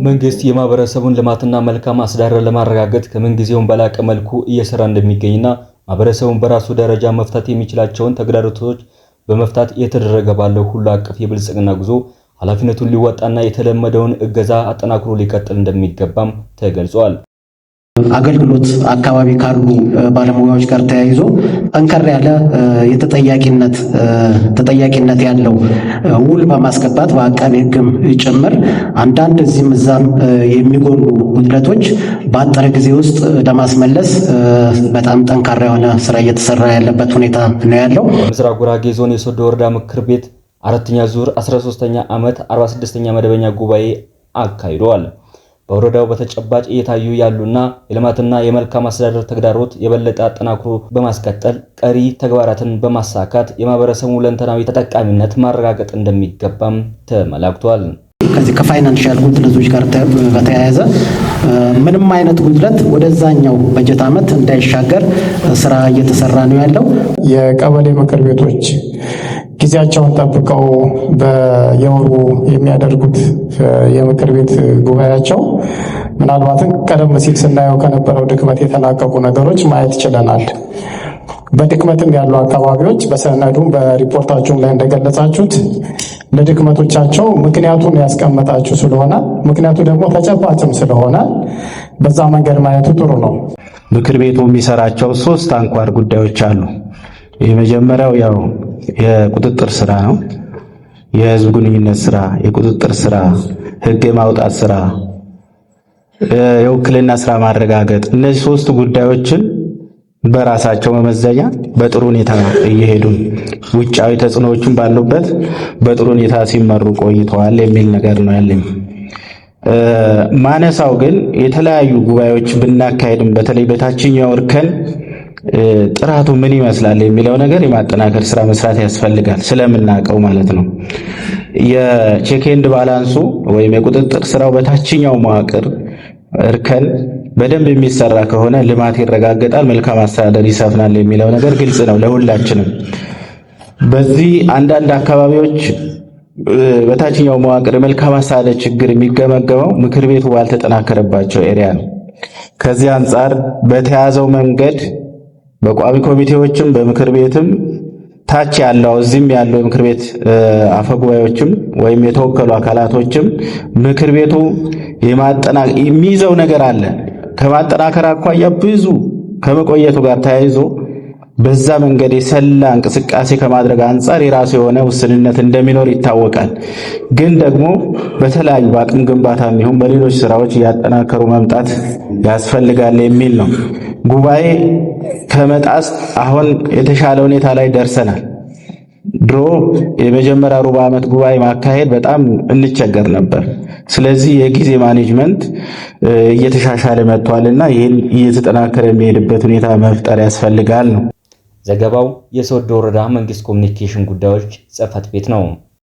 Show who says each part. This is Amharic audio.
Speaker 1: መንግስት የማህበረሰቡን ልማትና መልካም አስተዳደር ለማረጋገጥ ከምንጊዜውም በላቀ መልኩ እየሰራ እንደሚገኝና ማህበረሰቡን በራሱ ደረጃ መፍታት የሚችላቸውን ተግዳሮቶች በመፍታት የተደረገ ባለው ሁሉ አቀፍ የብልጽግና ጉዞ ኃላፊነቱን ሊወጣና የተለመደውን እገዛ አጠናክሮ ሊቀጥል እንደሚገባም ተገልጿል።
Speaker 2: አገልግሎት አካባቢ ካሉ ባለሙያዎች ጋር ተያይዞ ጠንከር ያለ ተጠያቂነት ያለው ውል በማስገባት በአቃቤ ሕግም ጭምር አንዳንድ እዚህም እዛም የሚጎሉ ጉድለቶች በአጠረ ጊዜ ውስጥ ለማስመለስ በጣም ጠንካራ የሆነ ስራ እየተሰራ ያለበት ሁኔታ ነው ያለው።
Speaker 1: በምስራቅ ጉራጌ ዞን የሶዶ ወረዳ ምክር ቤት አራተኛ ዙር 13ኛ ዓመት 46ኛ መደበኛ ጉባኤ አካሂዷል። በወረዳው በተጨባጭ እየታዩ ያሉና የልማትና የመልካም አስተዳደር ተግዳሮት የበለጠ አጠናክሮ በማስቀጠል ቀሪ ተግባራትን በማሳካት የማህበረሰቡ ሁለንተናዊ ተጠቃሚነት ማረጋገጥ እንደሚገባም ተመላክቷል።
Speaker 2: ከዚህ ከፋይናንሻል ጉድለቶች ጋር በተያያዘ ምንም አይነት ጉድለት ወደዛኛው በጀት ዓመት እንዳይሻገር ስራ እየተሰራ ነው ያለው።
Speaker 3: የቀበሌ ምክር ቤቶች ጊዜያቸውን ጠብቀው በየወሩ የሚያደርጉት የምክር ቤት ጉባኤያቸው ምናልባትም ቀደም ሲል ስናየው ከነበረው ድክመት የተላቀቁ ነገሮች ማየት ችለናል። በድክመትም ያሉ አካባቢዎች በሰነዱም በሪፖርታችሁም ላይ እንደገለጻችሁት ለድክመቶቻቸው ምክንያቱን ያስቀመጣችሁ ስለሆነ ምክንያቱ ደግሞ ተጨባጭም ስለሆነ በዛ መንገድ ማየቱ ጥሩ ነው።
Speaker 4: ምክር ቤቱ የሚሰራቸው 3 አንኳር ጉዳዮች አሉ። የመጀመሪያው ያው የቁጥጥር ስራ ነው። የህዝብ ግንኙነት ስራ፣ የቁጥጥር ስራ፣ ህግ የማውጣት ስራ፣ የውክልና ስራ ማረጋገጥ። እነዚህ 3 ጉዳዮችን በራሳቸው መመዘኛ በጥሩ ሁኔታ እየሄዱ ውጫዊ ተጽዕኖዎችን ባሉበት በጥሩ ሁኔታ ሲመሩ ቆይተዋል የሚል ነገር ነው ያለኝ። ማነሳው ግን የተለያዩ ጉባኤዎች ብናካሄድም በተለይ በታችኛው እርከን ጥራቱ ምን ይመስላል የሚለው ነገር የማጠናከር ስራ መስራት ያስፈልጋል። ስለምናቀው ማለት ነው። የቼክ ኤንድ ባላንሱ ወይም የቁጥጥር ስራው በታችኛው መዋቅር እርከን በደንብ የሚሰራ ከሆነ ልማት ይረጋገጣል፣ መልካም አስተዳደር ይሰፍናል የሚለው ነገር ግልጽ ነው ለሁላችንም። በዚህ አንዳንድ አካባቢዎች በታችኛው መዋቅር የመልካም አስተዳደር ችግር የሚገመገመው ምክር ቤቱ ባልተጠናከረባቸው ኤሪያ ነው። ከዚህ አንጻር በተያዘው መንገድ በቋሚ ኮሚቴዎችም በምክር ቤትም ታች ያለው እዚህም ያለው የምክር ቤት አፈጉባኤዎችም ወይም የተወከሉ አካላቶችም ምክር ቤቱ የሚይዘው ነገር አለ። ከማጠናከር አኳያ ብዙ ከመቆየቱ ጋር ተያይዞ በዛ መንገድ የሰላ እንቅስቃሴ ከማድረግ አንጻር የራሱ የሆነ ውስንነት እንደሚኖር ይታወቃል። ግን ደግሞ በተለያዩ በአቅም ግንባታ ይሁን በሌሎች ስራዎች እያጠናከሩ መምጣት ያስፈልጋል የሚል ነው። ጉባኤ ከመጣስ አሁን የተሻለ ሁኔታ ላይ ደርሰናል። ድሮ የመጀመሪያ ሩብ ዓመት ጉባኤ ማካሄድ በጣም እንቸገር ነበር። ስለዚህ የጊዜ ማኔጅመንት እየተሻሻለ መጥቷልና ይህን እየተጠናከረ የሚሄድበት ሁኔታ መፍጠር ያስፈልጋል ነው።
Speaker 1: ዘገባው የሶዶ ወረዳ መንግስት ኮሚኒኬሽን ጉዳዮች ጽሕፈት ቤት ነው።